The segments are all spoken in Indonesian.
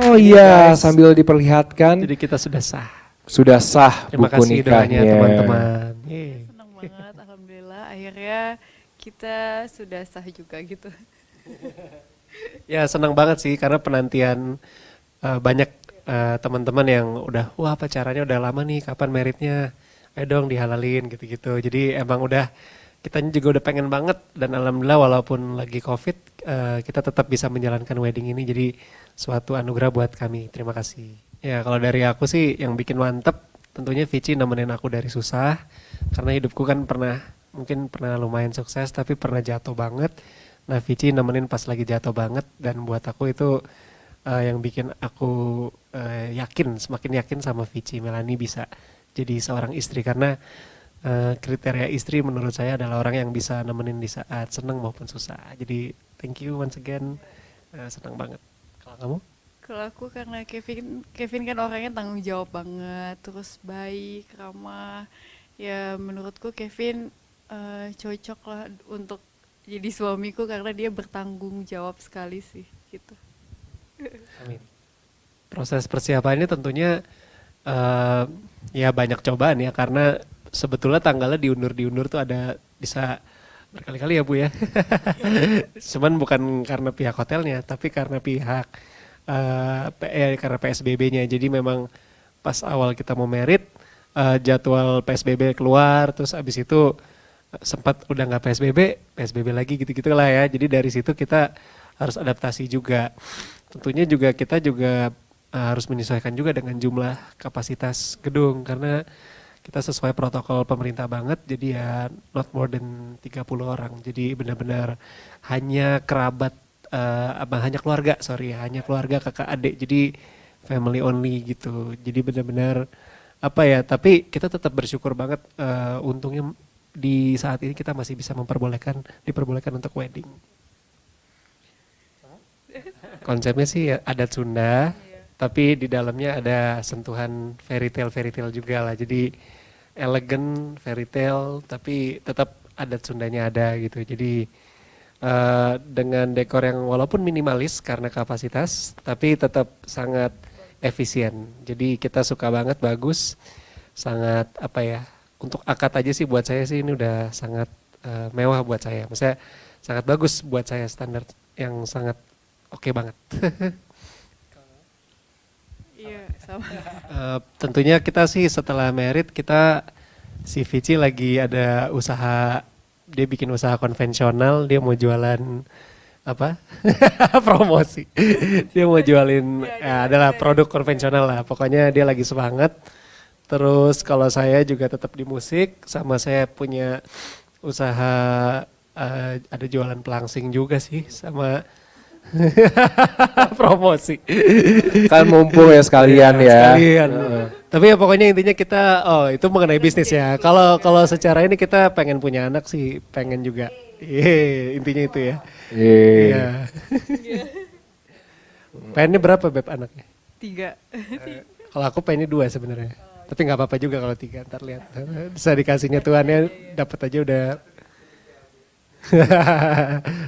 Oh iya, sambil diperlihatkan. Jadi kita sudah sah. Sudah sah Terima buku kasih nikahnya. doanya teman-teman. Senang banget, alhamdulillah. Akhirnya kita sudah sah juga gitu. Ya senang banget sih karena penantian banyak teman-teman yang udah wah pacarannya udah lama nih, kapan meritnya, ayo dong dihalalin gitu-gitu. Jadi emang udah kita juga udah pengen banget dan alhamdulillah walaupun lagi COVID kita tetap bisa menjalankan wedding ini, jadi suatu anugerah buat kami. Terima kasih. Ya kalau dari aku sih yang bikin mantep tentunya Vici nemenin aku dari susah karena hidupku kan mungkin pernah lumayan sukses tapi pernah jatuh banget. Nah Vici nemenin pas lagi jatuh banget dan buat aku itu yang bikin aku semakin yakin sama Vici Melani bisa jadi seorang istri karena kriteria istri menurut saya adalah orang yang bisa nemenin di saat seneng maupun susah. Jadi thank you once again, senang banget. Kalau kamu? Kalau aku karena Kevin kan orangnya tanggung jawab banget, terus baik, ramah. Ya menurutku Kevin cocok lah untuk jadi suamiku karena dia bertanggung jawab sekali sih gitu. Amin. Proses persiapannya tentunya ya banyak cobaan ya karena sebetulnya tanggalnya diundur tuh ada bisa berkali-kali ya Bu ya. Cuman bukan karena pihak hotelnya tapi karena pihak karena PSBB-nya. Jadi memang pas awal kita mau merit jadwal PSBB keluar terus abis itu sempat udah nggak PSBB lagi gitu-gitu lah ya. Jadi dari situ kita harus adaptasi juga. Tentunya juga kita juga harus menyesuaikan juga dengan jumlah kapasitas gedung karena kita sesuai protokol pemerintah banget. Jadi ya not more than 30 orang. Jadi benar-benar hanya kerabat hanya keluarga kakak adik. Jadi family only gitu. Jadi benar-benar tapi kita tetap bersyukur banget untungnya di saat ini kita masih bisa diperbolehkan untuk wedding. Konsepnya sih adat Sunda, tapi di dalamnya ada sentuhan fairy tale juga lah. Jadi elegan fairy tale, tapi tetap adat Sundanya ada gitu. Jadi dengan dekor yang walaupun minimalis karena kapasitas, tapi tetap sangat efisien. Jadi kita suka banget, bagus, sangat untuk akad aja sih buat saya sih ini udah sangat mewah buat saya. Maksudnya sangat bagus buat saya, standar yang sangat oke banget. Iya sama. Tentunya kita sih setelah merit si Vici lagi ada usaha, dia bikin usaha konvensional, dia mau jualan promosi. Dia mau jualin adalah produk konvensional lah. Pokoknya dia lagi semangat. Terus kalau saya juga tetap di musik, sama saya punya usaha ada jualan pelangsing juga sih sama promosi. Kan mumpung ya sekalian ya. Sekalian. Tapi ya pokoknya intinya kita itu mengenai bisnis ya. Kalau secara ini kita pengen punya anak sih, pengen juga. Intinya itu ya. Iya. Pengennya berapa Beb anaknya? 3. Kalau aku pengennya 2 sebenarnya. Tapi nggak apa-apa juga kalau 3, ntar lihat. Bisa dikasihnya Tuhannya dapat aja udah.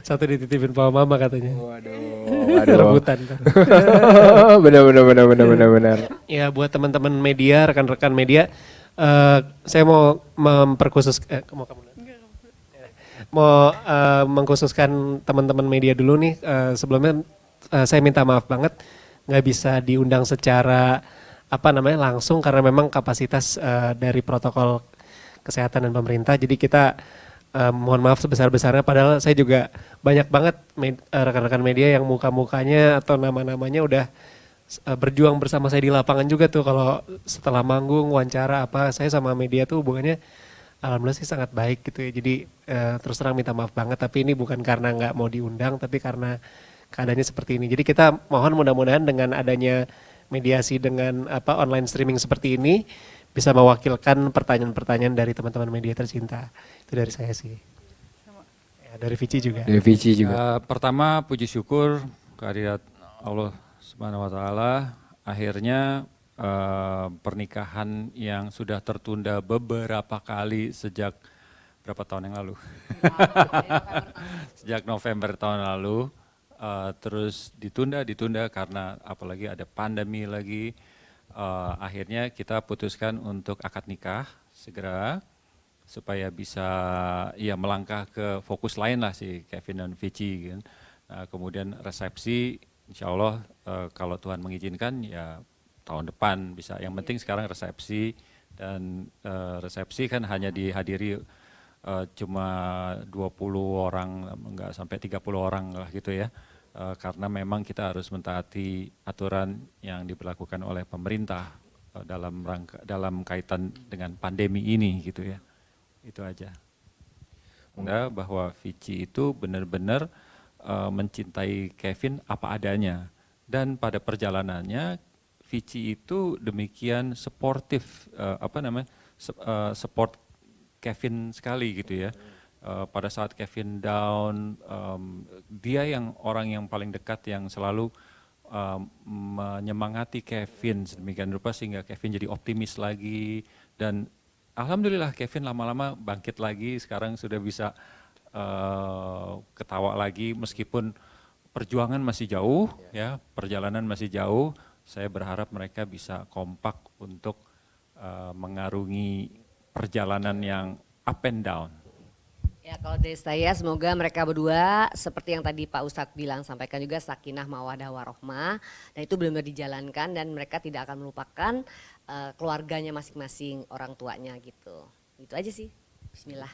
Satu dititipin sama mama katanya. Waduh. Rebutan. Benar. Ya buat teman-teman media, rekan-rekan media, saya mau mengkhususkan teman-teman media dulu nih. Sebelumnya saya minta maaf banget nggak bisa diundang secara langsung karena memang kapasitas dari protokol kesehatan dan pemerintah. Jadi kita mohon maaf sebesar-besarnya, padahal saya juga banyak banget rekan-rekan media yang muka-mukanya atau nama-namanya udah berjuang bersama saya di lapangan juga tuh. Kalau setelah manggung, wawancara saya sama media tuh hubungannya alhamdulillah sih sangat baik gitu ya. Jadi terus terang minta maaf banget, tapi ini bukan karena nggak mau diundang, tapi karena keadaannya seperti ini. Jadi kita mohon mudah-mudahan dengan adanya mediasi dengan online streaming seperti ini bisa mewakilkan pertanyaan-pertanyaan dari teman-teman media tercinta. Itu dari saya sih. Ya, dari Vici juga. Pertama puji syukur kehadirat Allah Subhanahu wa taala, akhirnya pernikahan yang sudah tertunda beberapa kali sejak berapa tahun yang lalu? Sejak November tahun lalu terus ditunda karena apalagi ada pandemi lagi. Akhirnya kita putuskan untuk akad nikah segera supaya bisa ya melangkah ke fokus lain lah si Kevin dan Vici kan. Nah, kemudian resepsi insya Allah kalau Tuhan mengizinkan ya tahun depan bisa. Yang penting sekarang resepsi, dan resepsi kan hanya dihadiri cuma 20 orang, enggak sampai 30 orang lah gitu ya. Karena memang kita harus mentaati aturan yang diberlakukan oleh pemerintah dalam kaitan dengan pandemi ini gitu ya. Itu aja. Bahwa Vici itu benar-benar mencintai Kevin apa adanya, dan pada perjalanannya Vici itu demikian sportif, support Kevin sekali gitu ya. Pada saat Kevin down, dia yang orang yang paling dekat yang selalu menyemangati Kevin sedemikian rupa sehingga Kevin jadi optimis lagi, dan alhamdulillah Kevin lama-lama bangkit lagi, sekarang sudah bisa ketawa lagi meskipun perjuangan masih jauh ya, perjalanan masih jauh. Saya berharap mereka bisa kompak untuk mengarungi perjalanan yang up and down. Ya, kalau dari saya semoga mereka berdua seperti yang tadi Pak Ustadz bilang, sampaikan juga sakinah mawadah warohmah, dan itu benar-benar dijalankan dan mereka tidak akan melupakan keluarganya masing-masing, orang tuanya gitu. Itu aja sih. Bismillah.